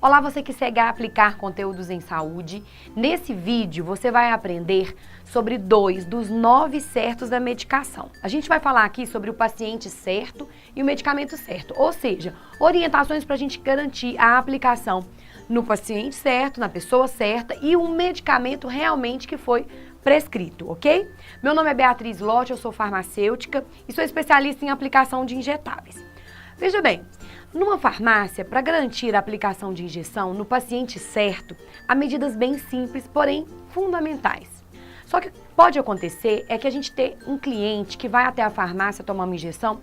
Olá, você que segue a aplicar conteúdos em saúde. Nesse vídeo você vai aprender sobre 2 dos 9 certos da medicação. A gente vai falar aqui sobre o paciente certo e o medicamento certo, ou seja, orientações para a gente garantir a aplicação no paciente certo, na pessoa certa e um medicamento realmente que foi prescrito, ok? Meu nome é Beatriz Lotti, eu sou farmacêutica e sou especialista em aplicação de injetáveis. Veja bem, numa farmácia, para garantir a aplicação de injeção no paciente certo, há medidas bem simples, porém fundamentais. Só que pode acontecer é que a gente tem um cliente que vai até a farmácia tomar uma injeção,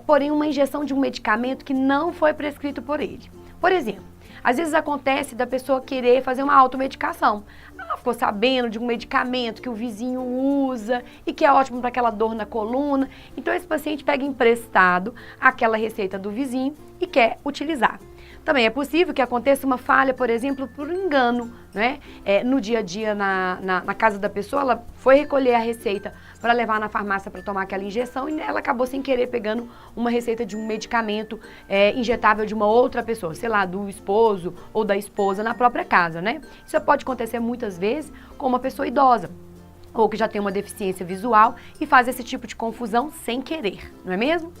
porém uma injeção de um medicamento que não foi prescrito por ele. Por exemplo, às vezes acontece da pessoa querer fazer uma automedicação. Ela ficou sabendo de um medicamento que o vizinho usa e que é ótimo para aquela dor na coluna. Então esse paciente pega emprestado aquela receita do vizinho e quer utilizar. Também é possível que aconteça uma falha, por exemplo, por engano, né? No dia a dia, na casa da pessoa, ela foi recolher a receita para levar na farmácia para tomar aquela injeção e ela acabou sem querer pegando uma receita de um medicamento injetável de uma outra pessoa, sei lá, do esposo ou da esposa na própria casa, né? Isso pode acontecer muitas vezes com uma pessoa idosa ou que já tem uma deficiência visual e faz esse tipo de confusão sem querer, não é mesmo?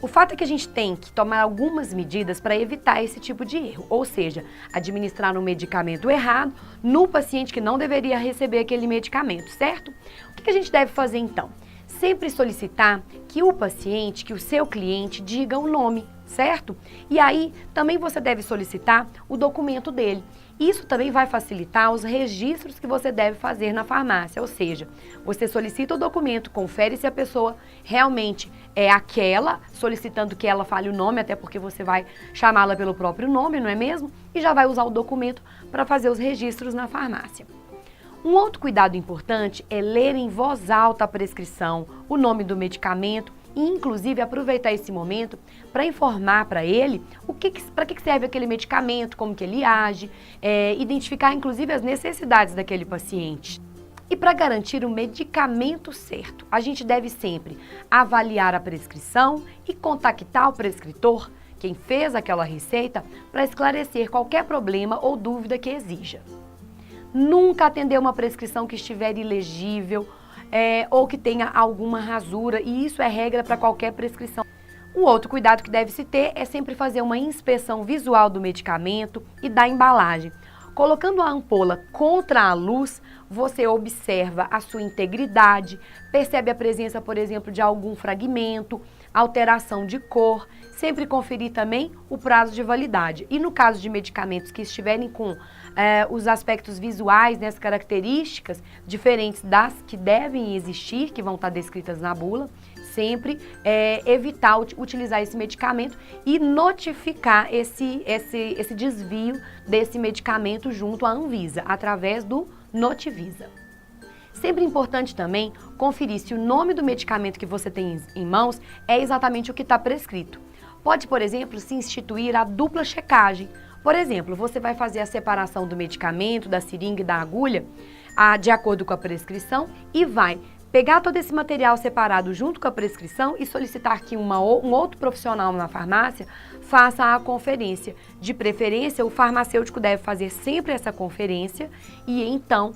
O fato é que a gente tem que tomar algumas medidas para evitar esse tipo de erro, ou seja, administrar um medicamento errado no paciente que não deveria receber aquele medicamento, certo? O que a gente deve fazer então? Sempre solicitar que o paciente, que o seu cliente diga o nome, certo? E aí também você deve solicitar o documento dele. Isso também vai facilitar os registros que você deve fazer na farmácia, ou seja, você solicita o documento, confere se a pessoa realmente é aquela, solicitando que ela fale o nome, até porque você vai chamá-la pelo próprio nome, não é mesmo? E já vai usar o documento para fazer os registros na farmácia. Um outro cuidado importante é ler em voz alta a prescrição, o nome do medicamento e, inclusive, aproveitar esse momento para informar para ele para que serve aquele medicamento, como que ele age, identificar, inclusive, as necessidades daquele paciente. E para garantir o medicamento certo, a gente deve sempre avaliar a prescrição e contactar o prescritor, quem fez aquela receita, para esclarecer qualquer problema ou dúvida que exija. Nunca atender uma prescrição que estiver ilegível ou que tenha alguma rasura, e isso é regra para qualquer prescrição. Um outro cuidado que deve se ter é sempre fazer uma inspeção visual do medicamento e da embalagem. Colocando a ampola contra a luz, você observa a sua integridade, percebe a presença, por exemplo, de algum fragmento, alteração de cor, sempre conferir também o prazo de validade. E no caso de medicamentos que estiverem com os aspectos visuais, né, as características diferentes das que devem existir, que vão estar descritas na bula, sempre evitar utilizar esse medicamento e notificar esse desvio desse medicamento junto à Anvisa, através do Notivisa. Sempre importante também conferir se o nome do medicamento que você tem em mãos é exatamente o que está prescrito. Pode, por exemplo, se instituir a dupla checagem. Por exemplo, você vai fazer a separação do medicamento, da seringa e da agulha, de acordo com a prescrição, e vai pegar todo esse material separado junto com a prescrição e solicitar que um outro profissional na farmácia faça a conferência. De preferência, o farmacêutico deve fazer sempre essa conferência e então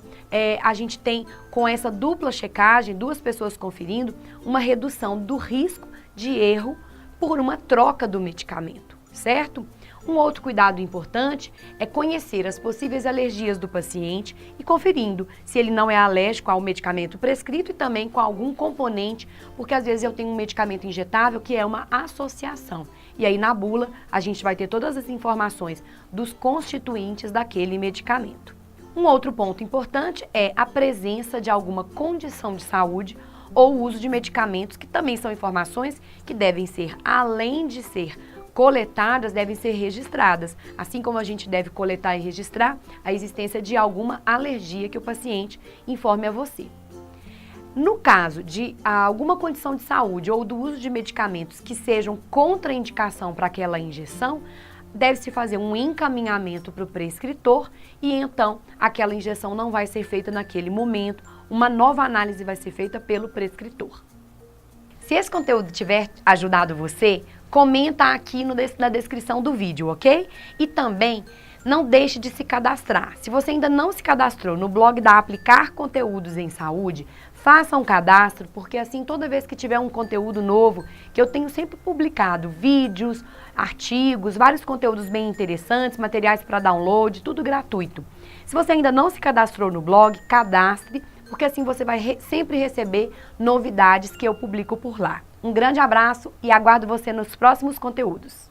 a gente tem, com essa dupla checagem, 2 pessoas conferindo, uma redução do risco de erro por uma troca do medicamento, certo? Um outro cuidado importante é conhecer as possíveis alergias do paciente e conferindo se ele não é alérgico ao medicamento prescrito e também com algum componente, porque às vezes eu tenho um medicamento injetável que é uma associação. E aí na bula a gente vai ter todas as informações dos constituintes daquele medicamento. Um outro ponto importante é a presença de alguma condição de saúde ou o uso de medicamentos, que também são informações que devem ser, além de ser coletadas, devem ser registradas, assim como a gente deve coletar e registrar a existência de alguma alergia que o paciente informe a você. No caso de alguma condição de saúde ou do uso de medicamentos que sejam contraindicação para aquela injeção, deve-se fazer um encaminhamento para o prescritor e então aquela injeção não vai ser feita naquele momento, uma nova análise vai ser feita pelo prescritor. Se esse conteúdo tiver ajudado você, comenta aqui na descrição do vídeo, ok? E também não deixe de se cadastrar. Se você ainda não se cadastrou no blog da Aplicar Conteúdos em Saúde, faça um cadastro, porque assim toda vez que tiver um conteúdo novo, que eu tenho sempre publicado vídeos, artigos, vários conteúdos bem interessantes, materiais para download, tudo gratuito. Se você ainda não se cadastrou no blog, cadastre, porque assim você vai sempre receber novidades que eu publico por lá. Um grande abraço e aguardo você nos próximos conteúdos.